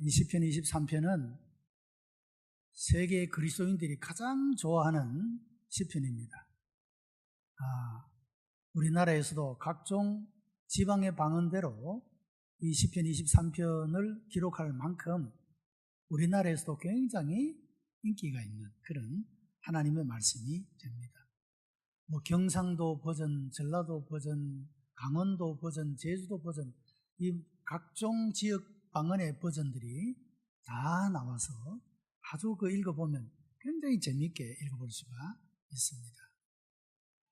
이 시편 23편은 세계 그리스도인들이 가장 좋아하는 시편입니다. 우리나라에서도 각종 지방의 방언대로 이 시편 23편을 기록할 만큼 우리나라에서도 굉장히 인기가 있는 그런 하나님의 말씀이 됩니다. 경상도 버전, 전라도 버전, 강원도 버전, 제주도 버전, 이 각종 지역 방언의 버전들이 다 나와서 아주 읽어보면 굉장히 재미있게 읽어볼 수가 있습니다.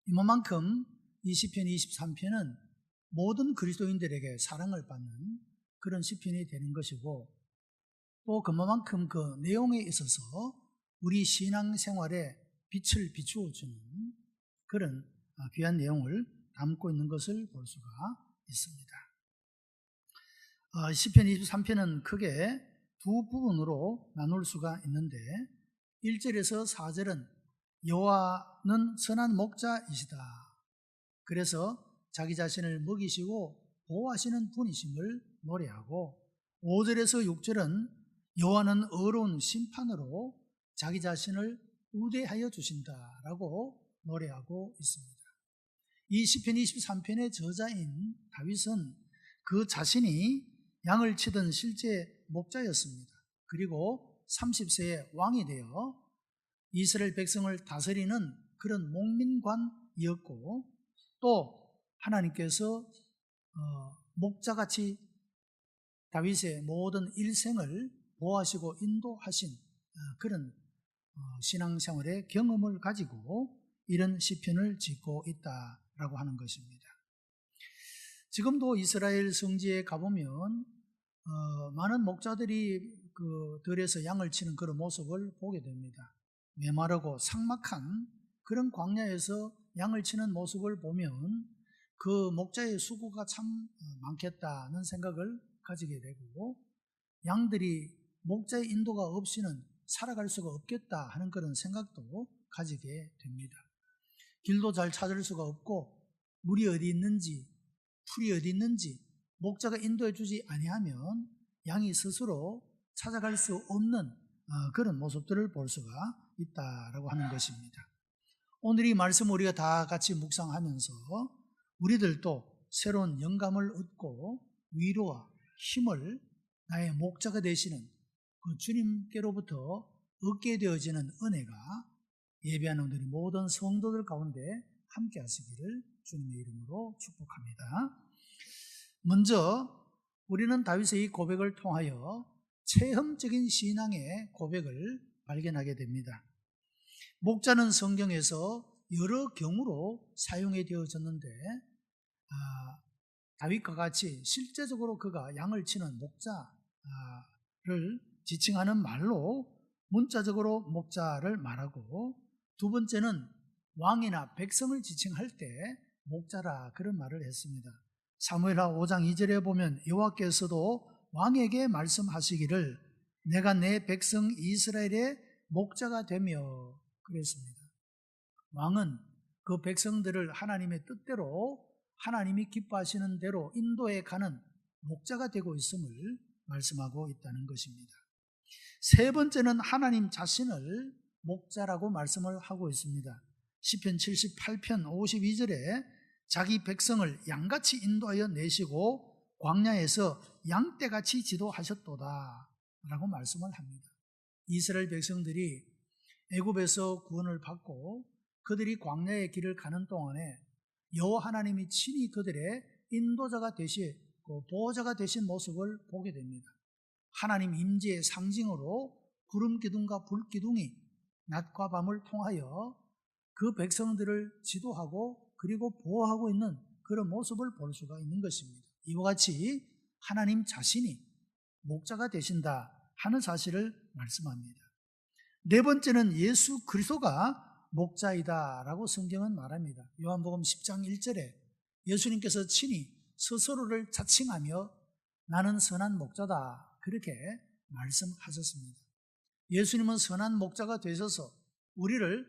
이만큼 이 시편 23편은 모든 그리스도인들에게 사랑을 받는 그런 시편이 되는 것이고, 또 그만큼 그 내용에 있어서 우리 신앙생활에 빛을 비추어 주는 그런 귀한 내용을 담고 있는 것을 볼 수가 있습니다. 시편 23편은 크게 두 부분으로 나눌 수가 있는데, 1절에서 4절은 여호와는 선한 목자이시다, 그래서 자기 자신을 먹이시고 보호하시는 분이심을 노래하고, 5절에서 6절은 여호와는 의로운 심판으로 자기 자신을 우대하여 주신다라고 노래하고 있습니다. 이 시편 23편의 저자인 다윗은 그 자신이 양을 치던 실제 목자였습니다. 그리고 30세에 왕이 되어 이스라엘 백성을 다스리는 그런 목민관이었고, 또 하나님께서 목자같이 다윗의 모든 일생을 보호하시고 인도하신 그런 신앙생활의 경험을 가지고 이런 시편을 짓고 있다라고 하는 것입니다. 지금도 이스라엘 성지에 가보면 많은 목자들이 그 들에서 양을 치는 그런 모습을 보게 됩니다. 메마르고 삭막한 그런 광야에서 양을 치는 모습을 보면 그 목자의 수고가 참 많겠다는 생각을 가지게 되고, 양들이 목자의 인도가 없이는 살아갈 수가 없겠다 하는 그런 생각도 가지게 됩니다. 길도 잘 찾을 수가 없고, 물이 어디 있는지 풀이 어디 있는지 목자가 인도해 주지 아니하면 양이 스스로 찾아갈 수 없는 그런 모습들을 볼 수가 있다라고 하는 것입니다. 오늘 이 말씀 우리가 다 같이 묵상하면서 우리들도 새로운 영감을 얻고 위로와 힘을 나의 목자가 되시는 그 주님께로부터 얻게 되어지는 은혜가 예배하는 우리 모든 성도들 가운데 함께 하시기를 주님의 이름으로 축복합니다. 먼저 우리는 다윗의 이 고백을 통하여 체험적인 신앙의 고백을 발견하게 됩니다. 목자는 성경에서 여러 경우로 사용이 되어졌는데, 다윗과 같이 실제적으로 그가 양을 치는 목자를 지칭하는 말로 문자적으로 목자를 말하고, 두 번째는 왕이나 백성을 지칭할 때 목자라 그런 말을 했습니다. 사무엘하 5장 2절에 보면 여호와께서도 왕에게 말씀하시기를 내가 내 백성 이스라엘의 목자가 되며 그랬습니다. 왕은 그 백성들을 하나님의 뜻대로 하나님이 기뻐하시는 대로 인도해 가는 목자가 되고 있음을 말씀하고 있다는 것입니다. 세 번째는 하나님 자신을 목자라고 말씀을 하고 있습니다. 시편 78편 52절에 자기 백성을 양같이 인도하여 내시고 광야에서 양떼같이 지도하셨도다 라고 말씀을 합니다. 이스라엘 백성들이 애굽에서 구원을 받고 그들이 광야의 길을 가는 동안에 여호와 하나님이 친히 그들의 인도자가 되시고 보호자가 되신 모습을 보게 됩니다. 하나님 임재의 상징으로 구름 기둥과 불 기둥이 낮과 밤을 통하여 그 백성들을 지도하고 그리고 보호하고 있는 그런 모습을 볼 수가 있는 것입니다. 이와 같이 하나님 자신이 목자가 되신다 하는 사실을 말씀합니다. 네 번째는 예수 그리스도가 목자이다 라고 성경은 말합니다. 요한복음 10장 1절에 예수님께서 친히 스스로를 자칭하며 나는 선한 목자다 그렇게 말씀하셨습니다. 예수님은 선한 목자가 되셔서 우리를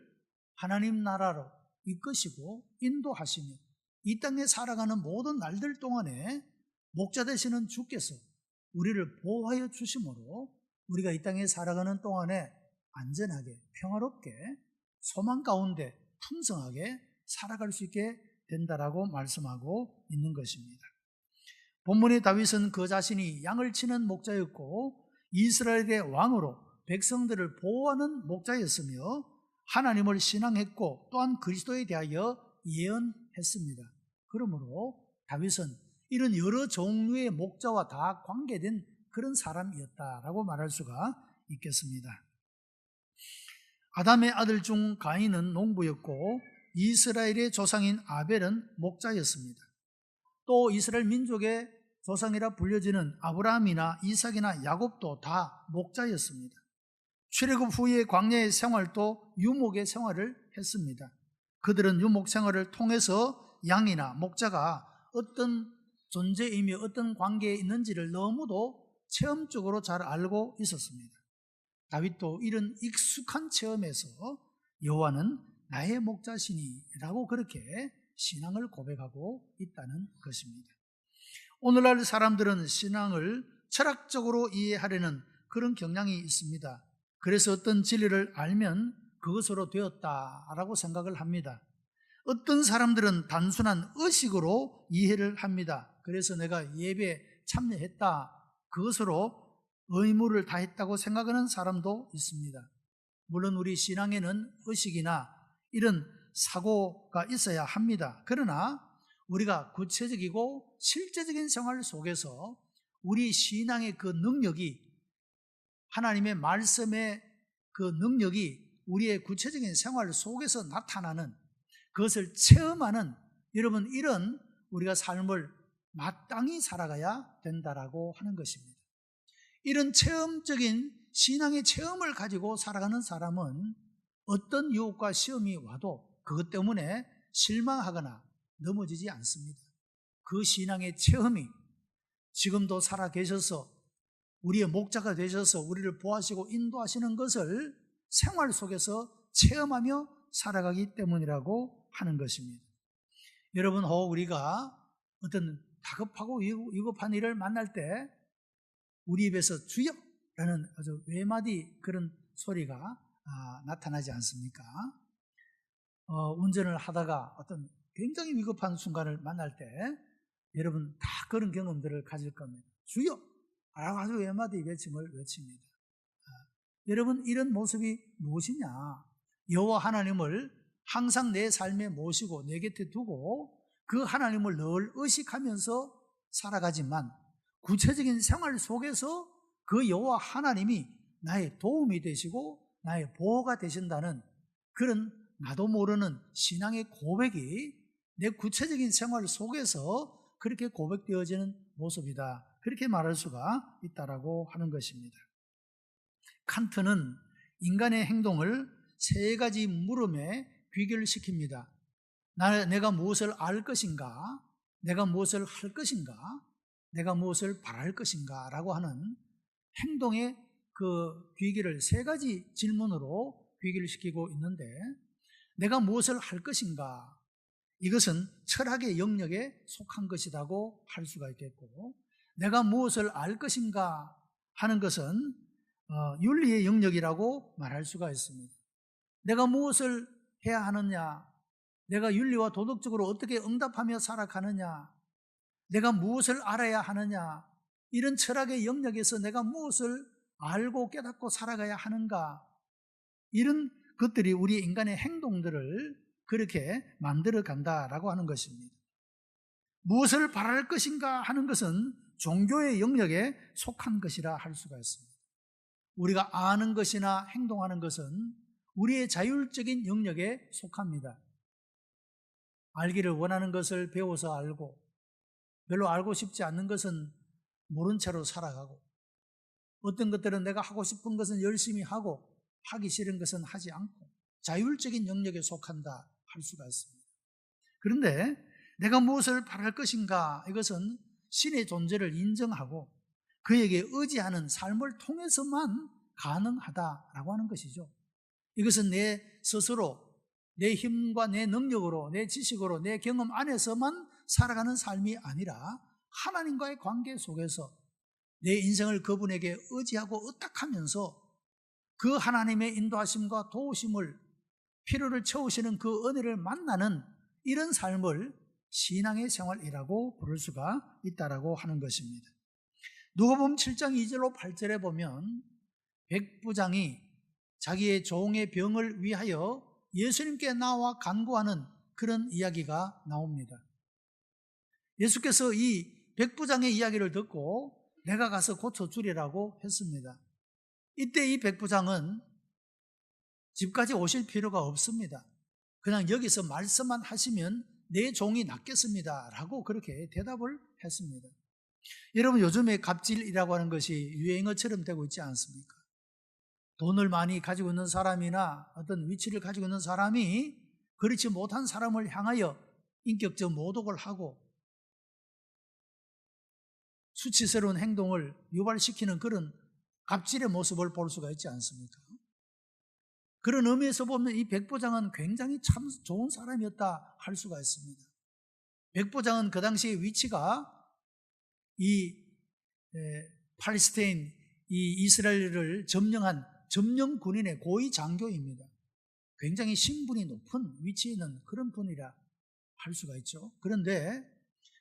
하나님 나라로 이끄시고 인도하시며 이 땅에 살아가는 모든 날들 동안에 목자 되시는 주께서 우리를 보호하여 주심으로 우리가 이 땅에 살아가는 동안에 안전하게 평화롭게 소망 가운데 풍성하게 살아갈 수 있게 된다라고 말씀하고 있는 것입니다. 본문의 다윗은 그 자신이 양을 치는 목자였고 이스라엘의 왕으로 백성들을 보호하는 목자였으며 하나님을 신앙했고 또한 그리스도에 대하여 예언했습니다. 그러므로 다윗은 이런 여러 종류의 목자와 다 관계된 그런 사람이었다라고 말할 수가 있겠습니다. 아담의 아들 중 가인은 농부였고 이스라엘의 조상인 아벨은 목자였습니다. 또 이스라엘 민족의 조상이라 불려지는 아브라함이나 이삭이나 야곱도 다 목자였습니다. 출애굽 후의 광야의 생활도 유목의 생활을 했습니다. 그들은 유목 생활을 통해서 양이나 목자가 어떤 존재이며 어떤 관계에 있는지를 너무도 체험적으로 잘 알고 있었습니다. 다윗도 이런 익숙한 체험에서 여호와는 나의 목자시니라고 그렇게 신앙을 고백하고 있다는 것입니다. 오늘날 사람들은 신앙을 철학적으로 이해하려는 그런 경향이 있습니다. 그래서 어떤 진리를 알면 그것으로 되었다라고 생각을 합니다. 어떤 사람들은 단순한 의식으로 이해를 합니다. 그래서 내가 예배에 참여했다, 그것으로 의무를 다했다고 생각하는 사람도 있습니다. 물론 우리 신앙에는 의식이나 이런 사고가 있어야 합니다. 그러나 우리가 구체적이고 실제적인 생활 속에서 우리 신앙의 그 능력이, 하나님의 말씀의 그 능력이 우리의 구체적인 생활 속에서 나타나는, 그것을 체험하는, 여러분, 이런 우리가 삶을 마땅히 살아가야 된다라고 하는 것입니다. 이런 체험적인 신앙의 체험을 가지고 살아가는 사람은 어떤 유혹과 시험이 와도 그것 때문에 실망하거나 넘어지지 않습니다. 그 신앙의 체험이 지금도 살아 계셔서 우리의 목자가 되셔서 우리를 보호하시고 인도하시는 것을 생활 속에서 체험하며 살아가기 때문이라고 하는 것입니다. 여러분, 혹 우리가 어떤 다급하고 위급한 일을 만날 때 우리 입에서 주여! 라는 아주 외마디 그런 소리가 나타나지 않습니까? 운전을 하다가 어떤 굉장히 위급한 순간을 만날 때 여러분 다 그런 경험들을 가질 겁니다. 주여! 라고 아주 외마디 외침을 외칩니다. 여러분, 이런 모습이 무엇이냐? 여호와 하나님을 항상 내 삶에 모시고 내 곁에 두고 그 하나님을 늘 의식하면서 살아가지만 구체적인 생활 속에서 그 여호와 하나님이 나의 도움이 되시고 나의 보호가 되신다는 그런 나도 모르는 신앙의 고백이 내 구체적인 생활 속에서 그렇게 고백되어지는 모습이다, 그렇게 말할 수가 있다라고 하는 것입니다. 칸트는 인간의 행동을 세 가지 물음에 귀결시킵니다. 내가 무엇을 알 것인가? 내가 무엇을 할 것인가? 내가 무엇을 바랄 것인가? 라고 하는 행동의 그 귀결을 세 가지 질문으로 귀결시키고 있는데, 내가 무엇을 할 것인가? 이것은 철학의 영역에 속한 것이라고 할 수가 있겠고, 내가 무엇을 알 것인가 하는 것은 윤리의 영역이라고 말할 수가 있습니다. 내가 무엇을 해야 하느냐, 내가 윤리와 도덕적으로 어떻게 응답하며 살아가느냐, 내가 무엇을 알아야 하느냐, 이런 철학의 영역에서 내가 무엇을 알고 깨닫고 살아가야 하는가, 이런 것들이 우리 인간의 행동들을 그렇게 만들어 간다라고 하는 것입니다. 무엇을 바랄 것인가 하는 것은 종교의 영역에 속한 것이라 할 수가 있습니다. 우리가 아는 것이나 행동하는 것은 우리의 자율적인 영역에 속합니다. 알기를 원하는 것을 배워서 알고, 별로 알고 싶지 않는 것은 모른 채로 살아가고, 어떤 것들은 내가 하고 싶은 것은 열심히 하고 하기 싫은 것은 하지 않고 자율적인 영역에 속한다 할 수가 있습니다. 그런데 내가 무엇을 바랄 것인가, 이것은 신의 존재를 인정하고 그에게 의지하는 삶을 통해서만 가능하다라고 하는 것이죠. 이것은 내 스스로 내 힘과 내 능력으로, 내 지식으로, 내 경험 안에서만 살아가는 삶이 아니라 하나님과의 관계 속에서 내 인생을 그분에게 의지하고 의탁하면서 그 하나님의 인도하심과 도우심을, 필요를 채우시는 그 은혜를 만나는 이런 삶을 신앙의 생활이라고 부를 수가 있다라고 하는 것입니다. 누가복음 7장 2절로 8절에 보면 백부장이 자기의 종의 병을 위하여 예수님께 나와 간구하는 그런 이야기가 나옵니다. 예수께서 이 백부장의 이야기를 듣고 내가 가서 고쳐주리라고 했습니다. 이때 이 백부장은 집까지 오실 필요가 없습니다. 그냥 여기서 말씀만 하시면 내 종이 낫겠습니다 라고 그렇게 대답을 했습니다. 여러분, 요즘에 갑질이라고 하는 것이 유행어처럼 되고 있지 않습니까? 돈을 많이 가지고 있는 사람이나 어떤 위치를 가지고 있는 사람이 그렇지 못한 사람을 향하여 인격적 모독을 하고 수치스러운 행동을 유발시키는 그런 갑질의 모습을 볼 수가 있지 않습니까? 그런 의미에서 보면 이 백부장은 굉장히 참 좋은 사람이었다 할 수가 있습니다. 백부장은 그 당시의 위치가 이 팔레스타인, 이 이스라엘을 점령한 점령 군인의 고위 장교입니다. 굉장히 신분이 높은 위치에 있는 그런 분이라 할 수가 있죠. 그런데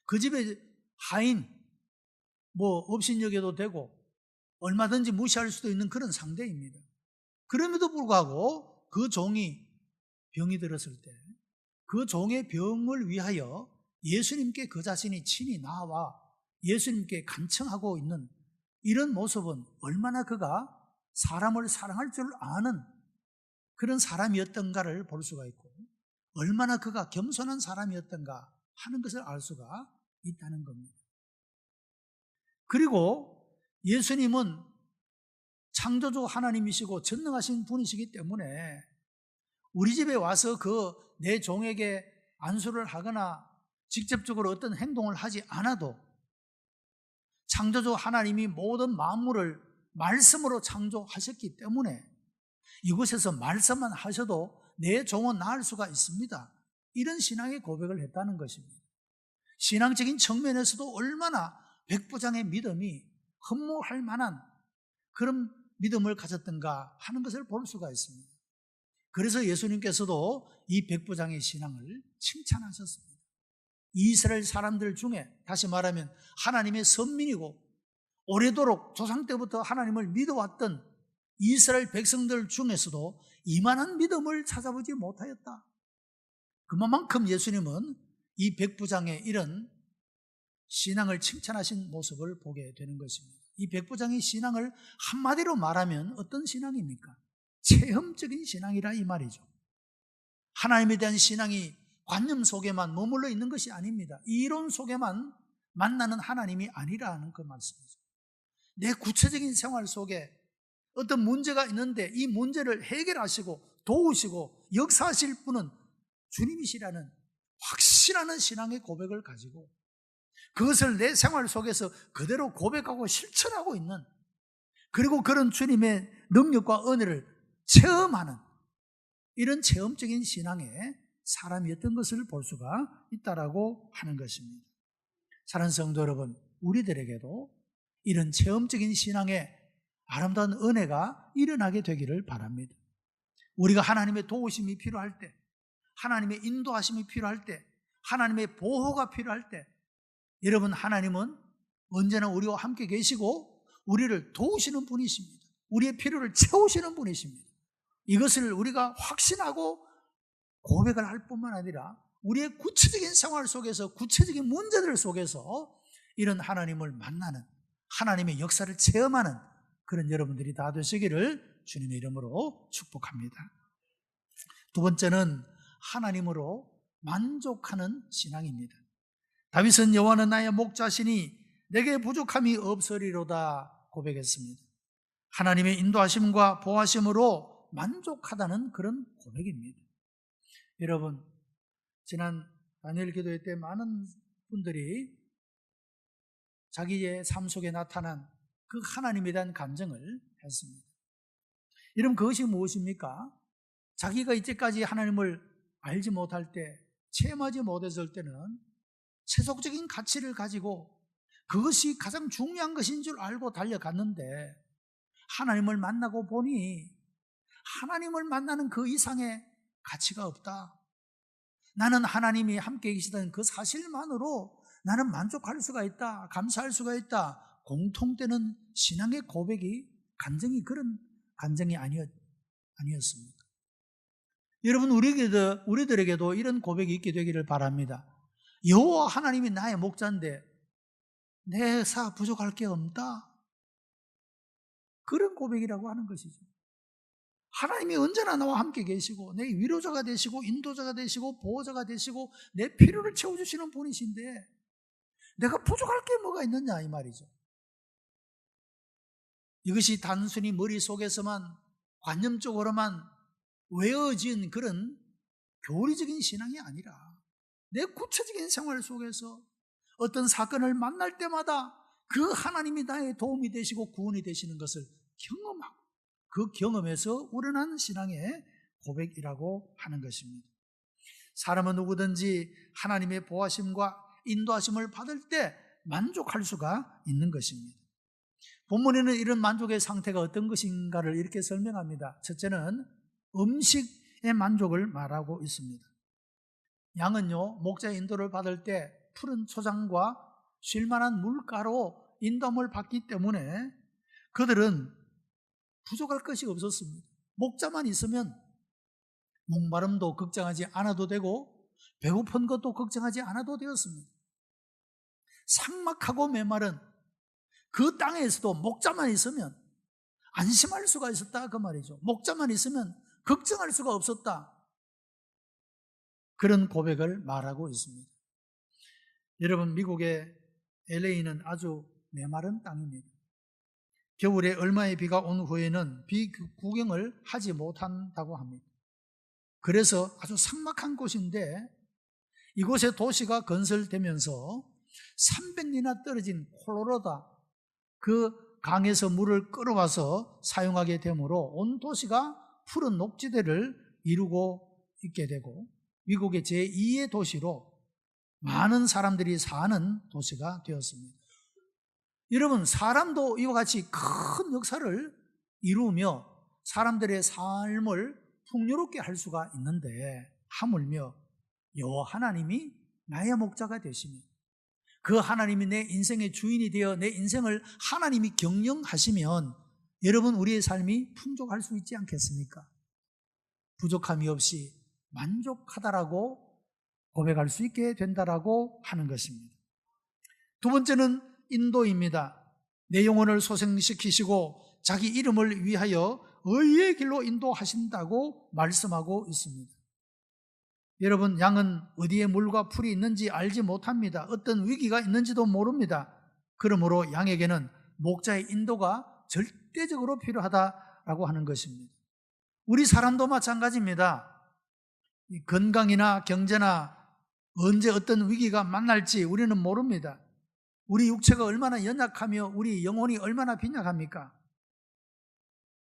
그 집의 하인, 업신여겨도 되고 얼마든지 무시할 수도 있는 그런 상대입니다. 그럼에도 불구하고 그 종이 병이 들었을 때 그 종의 병을 위하여 예수님께 그 자신이 친히 나와 예수님께 간청하고 있는 이런 모습은 얼마나 그가 사람을 사랑할 줄 아는 그런 사람이었던가를 볼 수가 있고 얼마나 그가 겸손한 사람이었던가 하는 것을 알 수가 있다는 겁니다. 그리고 예수님은 창조주 하나님이시고 전능하신 분이시기 때문에 우리 집에 와서 그 내 종에게 안수를 하거나 직접적으로 어떤 행동을 하지 않아도 창조주 하나님이 모든 만물을 말씀으로 창조하셨기 때문에 이곳에서 말씀만 하셔도 내 종은 나을 수가 있습니다. 이런 신앙의 고백을 했다는 것입니다. 신앙적인 측면에서도 얼마나 백부장의 믿음이 흠모할 만한 그런 믿음을 가졌던가 하는 것을 볼 수가 있습니다. 그래서 예수님께서도 이 백부장의 신앙을 칭찬하셨습니다. 이스라엘 사람들 중에 다시 말하면 하나님의 선민이고 오래도록 조상 때부터 하나님을 믿어왔던 이스라엘 백성들 중에서도 이만한 믿음을 찾아보지 못하였다. 그만큼 예수님은 이 백부장의 이런 신앙을 칭찬하신 모습을 보게 되는 것입니다. 이 백부장의 신앙을 한마디로 말하면 어떤 신앙입니까? 체험적인 신앙이라 이 말이죠. 하나님에 대한 신앙이 관념 속에만 머물러 있는 것이 아닙니다. 이론 속에만 만나는 하나님이 아니라는 그 말씀이죠. 내 구체적인 생활 속에 어떤 문제가 있는데 이 문제를 해결하시고 도우시고 역사하실 분은 주님이시라는 확실한 신앙의 고백을 가지고 그것을 내 생활 속에서 그대로 고백하고 실천하고 있는, 그리고 그런 주님의 능력과 은혜를 체험하는 이런 체험적인 신앙의 사람이었던 것을 볼 수가 있다라고 하는 것입니다. 사랑하는 성도 여러분, 우리들에게도 이런 체험적인 신앙의 아름다운 은혜가 일어나게 되기를 바랍니다. 우리가 하나님의 도우심이 필요할 때, 하나님의 인도하심이 필요할 때, 하나님의 보호가 필요할 때, 여러분, 하나님은 언제나 우리와 함께 계시고 우리를 도우시는 분이십니다. 우리의 필요를 채우시는 분이십니다. 이것을 우리가 확신하고 고백을 할 뿐만 아니라 우리의 구체적인 생활 속에서, 구체적인 문제들 속에서 이런 하나님을 만나는, 하나님의 역사를 체험하는 그런 여러분들이 다 되시기를 주님의 이름으로 축복합니다. 두 번째는 하나님으로 만족하는 신앙입니다. 다윗은 여호와는 나의 목자시니 내게 부족함이 없으리로다 고백했습니다. 하나님의 인도하심과 보호하심으로 만족하다는 그런 고백입니다. 여러분, 지난 다니엘 기도회 때 많은 분들이 자기의 삶 속에 나타난 그 하나님에 대한 감정을 했습니다. 여러분, 그것이 무엇입니까? 자기가 이때까지 하나님을 알지 못할 때, 체험하지 못했을 때는 세속적인 가치를 가지고 그것이 가장 중요한 것인 줄 알고 달려갔는데 하나님을 만나고 보니 하나님을 만나는 그 이상의 가치가 없다. 나는 하나님이 함께 계시다는 그 사실만으로 나는 만족할 수가 있다. 감사할 수가 있다. 공통되는 신앙의 고백이 그런 간증이 아니었습니다. 여러분, 우리들에게도 이런 고백이 있게 되기를 바랍니다. 여호와 하나님이 나의 목자인데 내가 부족할 게 없다. 그런 고백이라고 하는 것이죠. 하나님이 언제나 나와 함께 계시고 내 위로자가 되시고 인도자가 되시고 보호자가 되시고 내 필요를 채워주시는 분이신데 내가 부족할 게 뭐가 있느냐 이 말이죠. 이것이 단순히 머릿속에서만 관념적으로만 외워진 그런 교리적인 신앙이 아니라 내 구체적인 생활 속에서 어떤 사건을 만날 때마다 그 하나님이 나의 도움이 되시고 구원이 되시는 것을 경험하고 그 경험에서 우러난 신앙의 고백이라고 하는 것입니다. 사람은 누구든지 하나님의 보호하심과 인도하심을 받을 때 만족할 수가 있는 것입니다. 본문에는 이런 만족의 상태가 어떤 것인가를 이렇게 설명합니다. 첫째는 음식의 만족을 말하고 있습니다. 양은요, 목자의 인도를 받을 때 푸른 초장과 쉴만한 물가로 인도함을 받기 때문에 그들은 부족할 것이 없었습니다. 목자만 있으면 목마름도 걱정하지 않아도 되고 배고픈 것도 걱정하지 않아도 되었습니다. 삭막하고 메마른 그 땅에서도 목자만 있으면 안심할 수가 있었다 그 말이죠. 목자만 있으면 걱정할 수가 없었다. 그런 고백을 말하고 있습니다. 여러분, 미국의 LA는 아주 메마른 땅입니다. 겨울에 얼마의 비가 온 후에는 비 구경을 하지 못한다고 합니다. 그래서 아주 삭막한 곳인데 이곳에 도시가 건설되면서 300리나 떨어진 콜로라도 그 강에서 물을 끌어와서 사용하게 되므로 온 도시가 푸른 녹지대를 이루고 있게 되고 미국의 제2의 도시로 많은 사람들이 사는 도시가 되었습니다. 여러분, 사람도 이와 같이 큰 역사를 이루며 사람들의 삶을 풍요롭게 할 수가 있는데 하물며 여호와 하나님이 나의 목자가 되시며 그 하나님이 내 인생의 주인이 되어 내 인생을 하나님이 경영하시면 여러분, 우리의 삶이 풍족할 수 있지 않겠습니까? 부족함이 없이 만족하다라고 고백할 수 있게 된다라고 하는 것입니다. 두 번째는 인도입니다. 내 영혼을 소생시키시고 자기 이름을 위하여 의의 길로 인도하신다고 말씀하고 있습니다. 여러분, 양은 어디에 물과 풀이 있는지 알지 못합니다. 어떤 위기가 있는지도 모릅니다. 그러므로 양에게는 목자의 인도가 절대적으로 필요하다라고 하는 것입니다. 우리 사람도 마찬가지입니다. 건강이나 경제나 언제 어떤 위기가 만날지 우리는 모릅니다. 우리 육체가 얼마나 연약하며 우리 영혼이 얼마나 빈약합니까?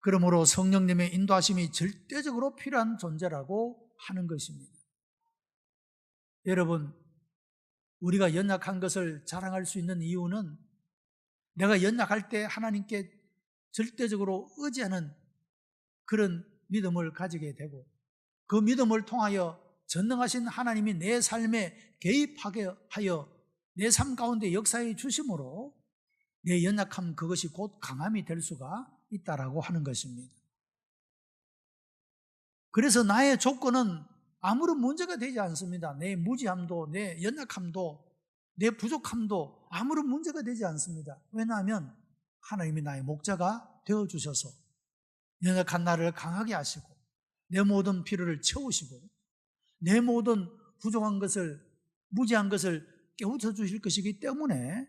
그러므로 성령님의 인도하심이 절대적으로 필요한 존재라고 하는 것입니다. 여러분, 우리가 연약한 것을 자랑할 수 있는 이유는 내가 연약할 때 하나님께 절대적으로 의지하는 그런 믿음을 가지게 되고 그 믿음을 통하여 전능하신 하나님이 내 삶에 개입하게 하여 내 삶 가운데 역사해 주심으로 내 연약함 그것이 곧 강함이 될 수가 있다라고 하는 것입니다. 그래서 나의 조건은 아무런 문제가 되지 않습니다. 내 무지함도 내 연약함도 내 부족함도 아무런 문제가 되지 않습니다. 왜냐하면 하나님이 나의 목자가 되어주셔서 연약한 나를 강하게 하시고 내 모든 필요를 채우시고 내 모든 부족한 것을 무지한 것을 깨우쳐 주실 것이기 때문에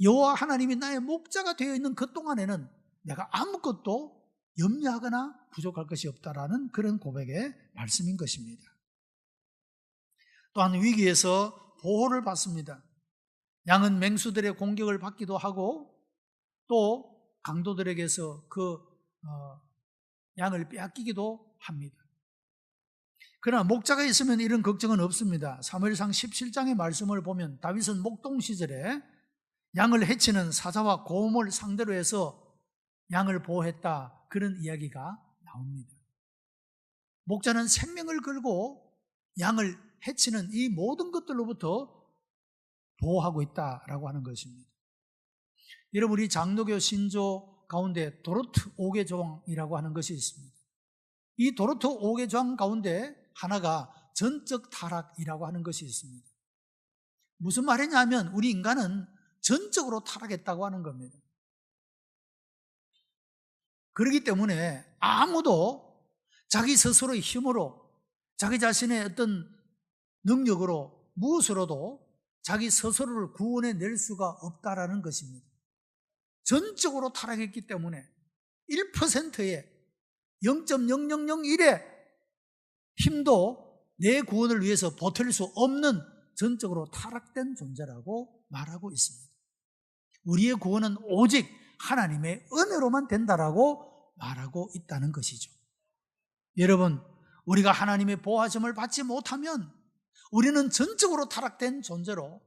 여호와 하나님이 나의 목자가 되어 있는 그 동안에는 내가 아무것도 염려하거나 부족할 것이 없다라는 그런 고백의 말씀인 것입니다. 또한 위기에서 보호를 받습니다. 양은 맹수들의 공격을 받기도 하고 또 강도들에게서 그 양을 빼앗기기도 합니다. 그러나 목자가 있으면 이런 걱정은 없습니다. 사무엘상 17장의 말씀을 보면 다윗은 목동 시절에 양을 해치는 사자와 곰을 상대로 해서 양을 보호했다, 그런 이야기가 나옵니다. 목자는 생명을 걸고 양을 해치는 이 모든 것들로부터 보호하고 있다라고 하는 것입니다. 여러분, 우리 장로교 신조 가운데 도르트 5개 조항이라고 하는 것이 있습니다. 이 도르트 5개 조항 가운데 하나가 전적 타락이라고 하는 것이 있습니다. 무슨 말이냐면 우리 인간은 전적으로 타락했다고 하는 겁니다. 그렇기 때문에 아무도 자기 스스로의 힘으로, 자기 자신의 어떤 능력으로, 무엇으로도 자기 스스로를 구원해낼 수가 없다라는 것입니다. 전적으로 타락했기 때문에 1%의 0.0001의 힘도 내 구원을 위해서 버틸 수 없는 전적으로 타락된 존재라고 말하고 있습니다. 우리의 구원은 오직 하나님의 은혜로만 된다라고 말하고 있다는 것이죠. 여러분, 우리가 하나님의 보호하심을 받지 못하면 우리는 전적으로 타락된 존재로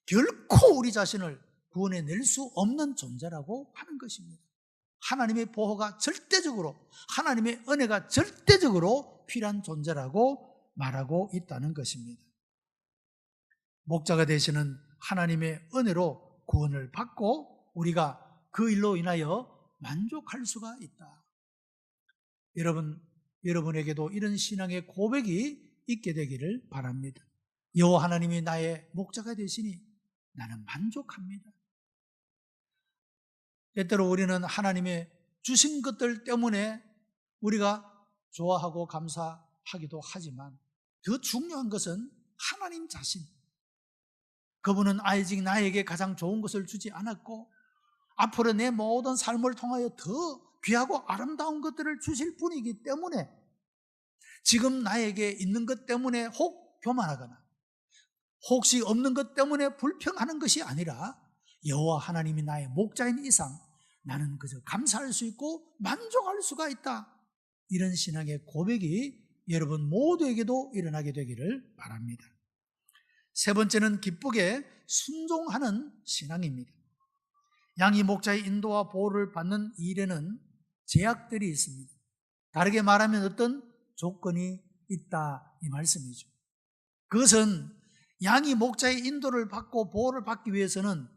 결코 우리 자신을 구원해낼 수 없는 존재라고 하는 것입니다. 하나님의 보호가 절대적으로, 하나님의 은혜가 절대적으로 필요한 존재라고 말하고 있다는 것입니다. 목자가 되시는 하나님의 은혜로 구원을 받고 우리가 그 일로 인하여 만족할 수가 있다. 여러분에게도 이런 신앙의 고백이 있게 되기를 바랍니다. 여호와 하나님이 나의 목자가 되시니 나는 만족합니다. 때때로 우리는 하나님의 주신 것들 때문에 우리가 좋아하고 감사하기도 하지만 더 중요한 것은 하나님 자신, 그분은 아직 나에게 가장 좋은 것을 주지 않았고 앞으로 내 모든 삶을 통하여 더 귀하고 아름다운 것들을 주실 분이기 때문에 지금 나에게 있는 것 때문에 혹 교만하거나 혹시 없는 것 때문에 불평하는 것이 아니라 여호와 하나님이 나의 목자인 이상 나는 그저 감사할 수 있고 만족할 수가 있다. 이런 신앙의 고백이 여러분 모두에게도 일어나게 되기를 바랍니다. 세 번째는 기쁘게 순종하는 신앙입니다. 양이 목자의 인도와 보호를 받는 일에는 제약들이 있습니다. 다르게 말하면 어떤 조건이 있다, 이 말씀이죠. 그것은 양이 목자의 인도를 받고 보호를 받기 위해서는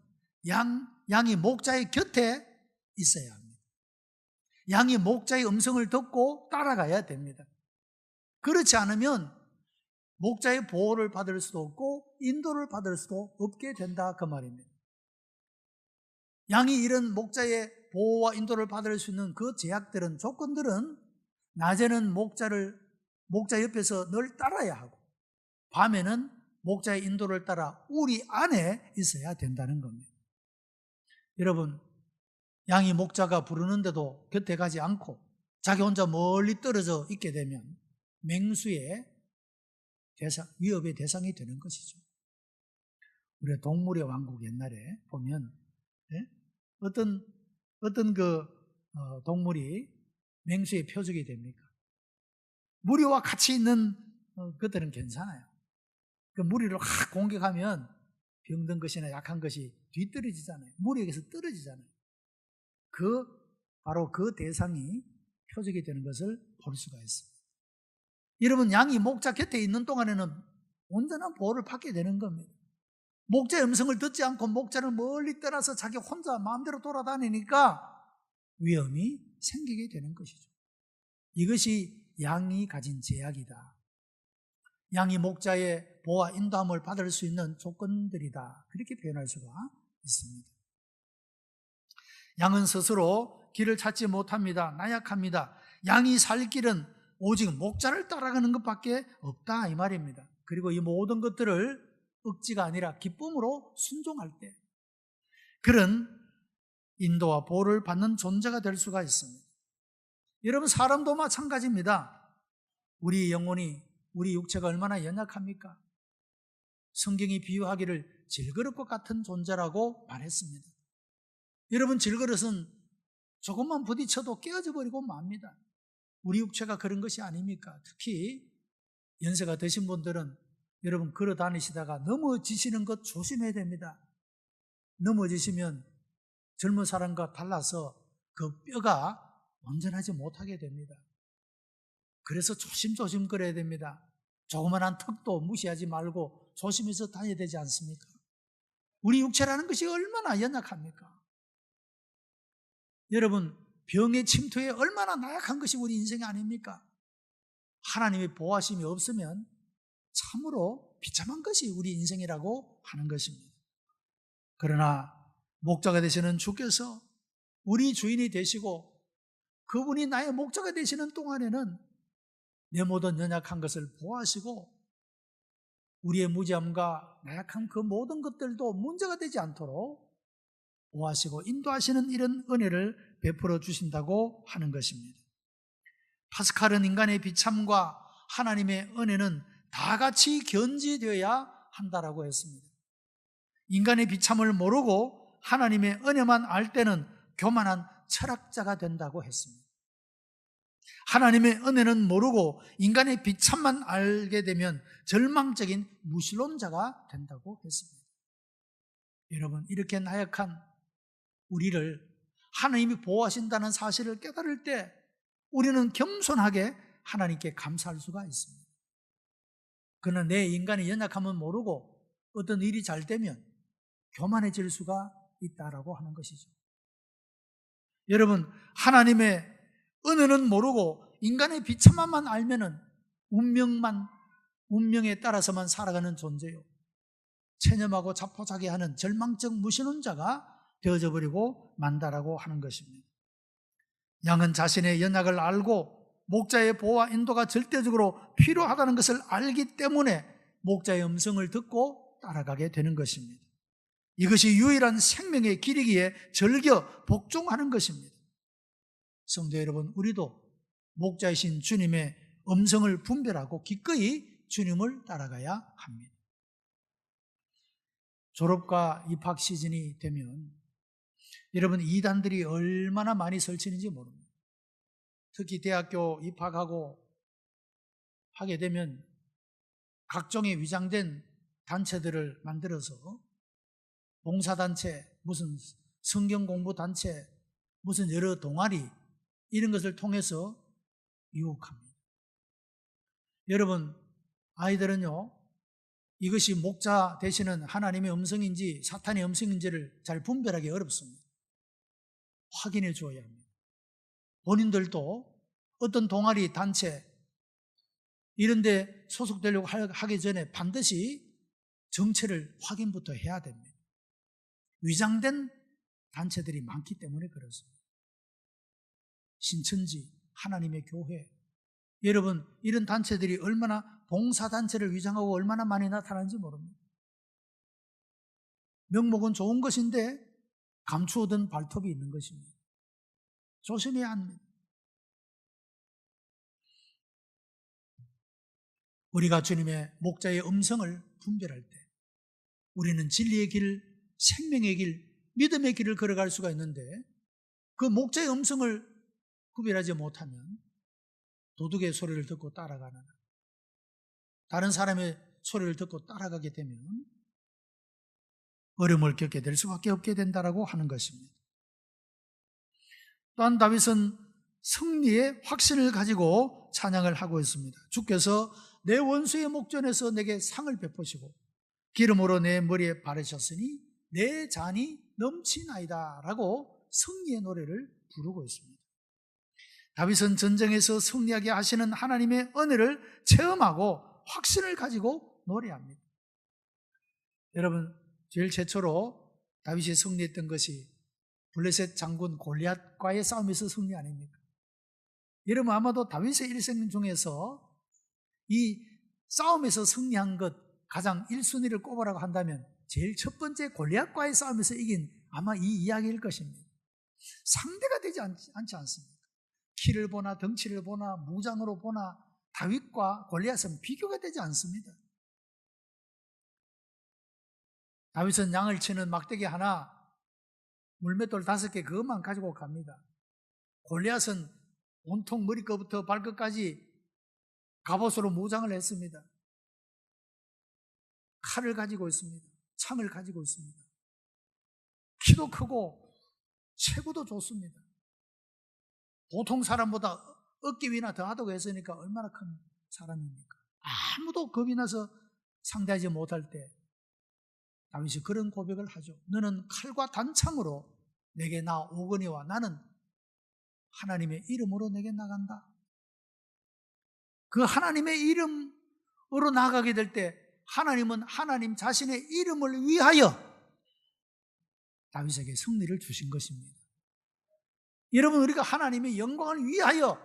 양이 목자의 곁에 있어야 합니다. 양이 목자의 음성을 듣고 따라가야 됩니다. 그렇지 않으면 목자의 보호를 받을 수도 없고 인도를 받을 수도 없게 된다, 그 말입니다. 양이 이런 목자의 보호와 인도를 받을 수 있는 그 제약들은, 조건들은 낮에는 목자 옆에서 늘 따라야 하고 밤에는 목자의 인도를 따라 우리 안에 있어야 된다는 겁니다. 여러분, 양이 목자가 부르는데도 곁에 가지 않고 자기 혼자 멀리 떨어져 있게 되면 맹수의 위협의 대상이 되는 것이죠. 우리 동물의 왕국 옛날에 보면 어떤 동물이 맹수의 표적이 됩니까? 무리와 같이 있는 것들은 괜찮아요. 그 무리를 확 공격하면 병든 것이나 약한 것이 뒤떨어지잖아요. 무리에게서 떨어지잖아요. 바로 그 대상이 표적이 되는 것을 볼 수가 있습니다. 여러분, 양이 목자 곁에 있는 동안에는 온전한 보호를 받게 되는 겁니다. 목자의 음성을 듣지 않고 목자를 멀리 떠나서 자기 혼자 마음대로 돌아다니니까 위험이 생기게 되는 것이죠. 이것이 양이 가진 제약이다. 양이 목자의 보호와 인도함을 받을 수 있는 조건들이다. 그렇게 표현할 수가 있습니다. 양은 스스로 길을 찾지 못합니다. 나약합니다. 양이 살 길은 오직 목자를 따라가는 것밖에 없다, 이 말입니다. 그리고 이 모든 것들을 억지가 아니라 기쁨으로 순종할 때 그런 인도와 보호를 받는 존재가 될 수가 있습니다. 여러분, 사람도 마찬가지입니다. 우리 영혼이, 우리 육체가 얼마나 연약합니까? 성경이 비유하기를 질그릇과 같은 존재라고 말했습니다. 여러분, 질그릇은 조금만 부딪혀도 깨어져 버리고 맙니다. 우리 육체가 그런 것이 아닙니까? 특히 연세가 드신 분들은 여러분 걸어 다니시다가 넘어지시는 것 조심해야 됩니다. 넘어지시면 젊은 사람과 달라서 그 뼈가 온전하지 못하게 됩니다. 그래서 조심조심 걸어야 됩니다. 조그만한 턱도 무시하지 말고 조심해서 다녀야 되지 않습니까? 우리 육체라는 것이 얼마나 연약합니까? 여러분, 병의 침투에 얼마나 나약한 것이 우리 인생이 아닙니까? 하나님의 보호하심이 없으면 참으로 비참한 것이 우리 인생이라고 하는 것입니다. 그러나 목자가 되시는 주께서 우리 주인이 되시고 그분이 나의 목자가 되시는 동안에는 내 모든 연약한 것을 보호하시고 우리의 무지함과 나약한 그 모든 것들도 문제가 되지 않도록 보호하시고 인도하시는 이런 은혜를 베풀어 주신다고 하는 것입니다. 파스칼은 인간의 비참과 하나님의 은혜는 다 같이 견지되어야 한다라고 했습니다. 인간의 비참을 모르고 하나님의 은혜만 알 때는 교만한 철학자가 된다고 했습니다. 하나님의 은혜는 모르고 인간의 비참만 알게 되면 절망적인 무신론자가 된다고 했습니다. 여러분, 이렇게 나약한 우리를 하나님이 보호하신다는 사실을 깨달을 때 우리는 겸손하게 하나님께 감사할 수가 있습니다. 그러나 내 인간의 연약함은 모르고 어떤 일이 잘 되면 교만해질 수가 있다라고 하는 것이죠. 여러분, 하나님의 은혜는 모르고 인간의 비참함만 알면은 운명에 따라서만 살아가는 존재요. 체념하고 자포자기하는 절망적 무신론자가 되어져 버리고 만다라고 하는 것입니다. 양은 자신의 연약을 알고 목자의 보호와 인도가 절대적으로 필요하다는 것을 알기 때문에 목자의 음성을 듣고 따라가게 되는 것입니다. 이것이 유일한 생명의 길이기에 즐겨 복종하는 것입니다. 성도 여러분, 우리도 목자이신 주님의 음성을 분별하고 기꺼이 주님을 따라가야 합니다. 졸업과 입학 시즌이 되면 여러분, 이단들이 얼마나 많이 설치는지 모릅니다. 특히 대학교 입학하고 하게 되면 각종의 위장된 단체들을 만들어서 봉사단체, 무슨 성경공부단체, 무슨 여러 동아리 이런 것을 통해서 유혹합니다. 여러분, 아이들은요, 이것이 목자 되시는 하나님의 음성인지 사탄의 음성인지를 잘 분별하기 어렵습니다. 확인해 주어야 합니다. 본인들도 어떤 동아리, 단체 이런 데 소속되려고 하기 전에 반드시 정체를 확인부터 해야 됩니다. 위장된 단체들이 많기 때문에 그렇습니다. 신천지, 하나님의 교회, 여러분, 이런 단체들이 얼마나 봉사단체를 위장하고 얼마나 많이 나타나는지 모릅니다. 명목은 좋은 것인데 감추어둔 발톱이 있는 것입니다. 조심해야 합니다. 우리가 주님의 목자의 음성을 분별할 때 우리는 진리의 길, 생명의 길, 믿음의 길을 걸어갈 수가 있는데 그 목자의 음성을 구별하지 못하면 도둑의 소리를 듣고 따라가는, 다른 사람의 소리를 듣고 따라가게 되면 어려움을 겪게 될 수밖에 없게 된다라고 하는 것입니다. 또한 다윗은 승리의 확신을 가지고 찬양을 하고 있습니다. 주께서 내 원수의 목전에서 내게 상을 베푸시고 기름으로 내 머리에 바르셨으니 내 잔이 넘치나이다 라고 승리의 노래를 부르고 있습니다. 다윗은 전쟁에서 승리하게 하시는 하나님의 은혜를 체험하고 확신을 가지고 노래합니다. 여러분, 제일 최초로 다윗이 승리했던 것이 블레셋 장군 골리앗과의 싸움에서 승리 아닙니까? 여러분, 아마도 다윗의 일생 중에서 이 싸움에서 승리한 것 가장 1순위를 꼽으라고 한다면 제일 첫 번째 골리앗과의 싸움에서 이긴 아마 이 이야기일 것입니다. 상대가 되지 않지 않습니까? 키를 보나 덩치를 보나 무장으로 보나 다윗과 골리앗은 비교가 되지 않습니다. 다윗은 양을 치는 막대기 하나, 물맷돌 5개 그것만 가지고 갑니다. 골리앗은 온통 머리끝부터 발끝까지 갑옷으로 무장을 했습니다. 칼을 가지고 있습니다. 창을 가지고 있습니다. 키도 크고 체구도 좋습니다. 보통 사람보다 어깨 위나 더 하다고 했으니까 얼마나 큰 사람입니까? 아무도 겁이 나서 상대하지 못할 때 다윗이 그런 고백을 하죠. 너는 칼과 단창으로 내게 나오거니와 나는 하나님의 이름으로 내게 나간다. 그 하나님의 이름으로 나가게 될 때 하나님은 하나님 자신의 이름을 위하여 다윗에게 승리를 주신 것입니다. 여러분, 우리가 하나님의 영광을 위하여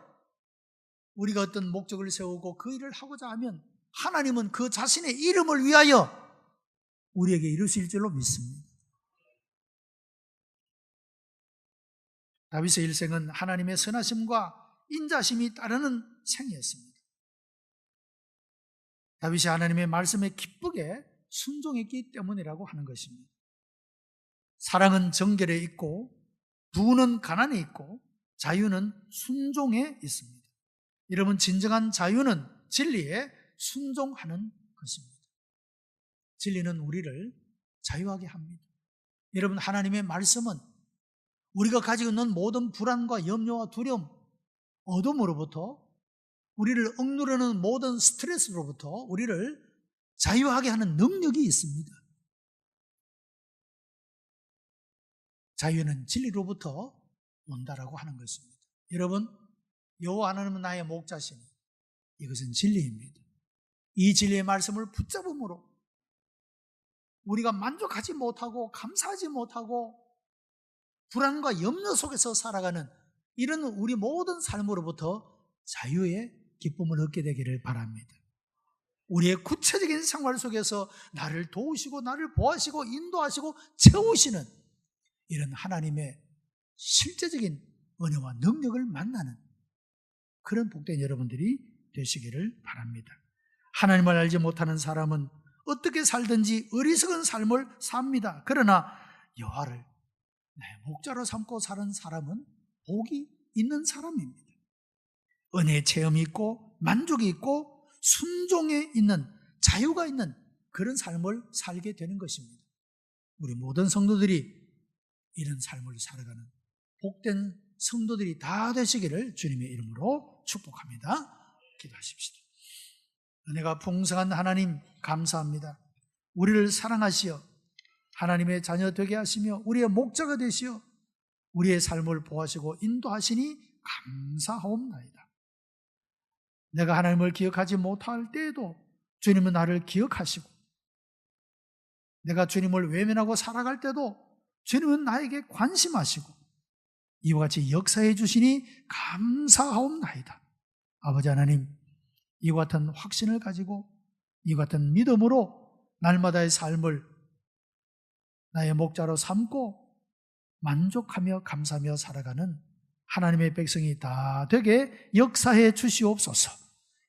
우리가 어떤 목적을 세우고 그 일을 하고자 하면 하나님은 그 자신의 이름을 위하여 우리에게 이루실 줄로 믿습니다. 다윗의 일생은 하나님의 선하심과 인자심이 따르는 생이었습니다. 다윗이 하나님의 말씀에 기쁘게 순종했기 때문이라고 하는 것입니다. 사랑은 정결에 있고 부는 가난에 있고 자유는 순종에 있습니다. 여러분, 진정한 자유는 진리에 순종하는 것입니다. 진리는 우리를 자유하게 합니다. 여러분, 하나님의 말씀은 우리가 가지고 있는 모든 불안과 염려와 두려움, 어둠으로부터 우리를 억누르는 모든 스트레스로부터 우리를 자유하게 하는 능력이 있습니다. 자유는 진리로부터 온다라고 하는 것입니다. 여러분, 여호와 하나님은 나의 목자시니 이것은 진리입니다. 이 진리의 말씀을 붙잡음으로 우리가 만족하지 못하고 감사하지 못하고 불안과 염려 속에서 살아가는 이런 우리 모든 삶으로부터 자유의 기쁨을 얻게 되기를 바랍니다. 우리의 구체적인 생활 속에서 나를 도우시고 나를 보호하시고 인도하시고 채우시는 이런 하나님의 실제적인 은혜와 능력을 만나는 그런 복된 여러분들이 되시기를 바랍니다. 하나님을 알지 못하는 사람은 어떻게 살든지 어리석은 삶을 삽니다. 그러나 여호와를 나의 목자로 삼고 사는 사람은 복이 있는 사람입니다. 은혜의 체험이 있고 만족이 있고 순종에 있는 자유가 있는 그런 삶을 살게 되는 것입니다. 우리 모든 성도들이 이런 삶을 살아가는 복된 성도들이 다 되시기를 주님의 이름으로 축복합니다. 기도하십시다. 은혜가 풍성한 하나님 감사합니다. 우리를 사랑하시어 하나님의 자녀 되게 하시며 우리의 목자가 되시어 우리의 삶을 보호하시고 인도하시니 감사하옵나이다. 내가 하나님을 기억하지 못할 때에도 주님은 나를 기억하시고 내가 주님을 외면하고 살아갈 때도 주님은 나에게 관심하시고 이와 같이 역사해 주시니 감사하옵나이다. 아버지 하나님, 이와 같은 확신을 가지고 이와 같은 믿음으로 날마다의 삶을 나의 목자로 삼고 만족하며 감사하며 살아가는 하나님의 백성이 다 되게 역사해 주시옵소서.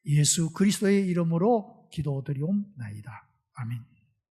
예수 그리스도의 이름으로 기도드리옵나이다. 아멘.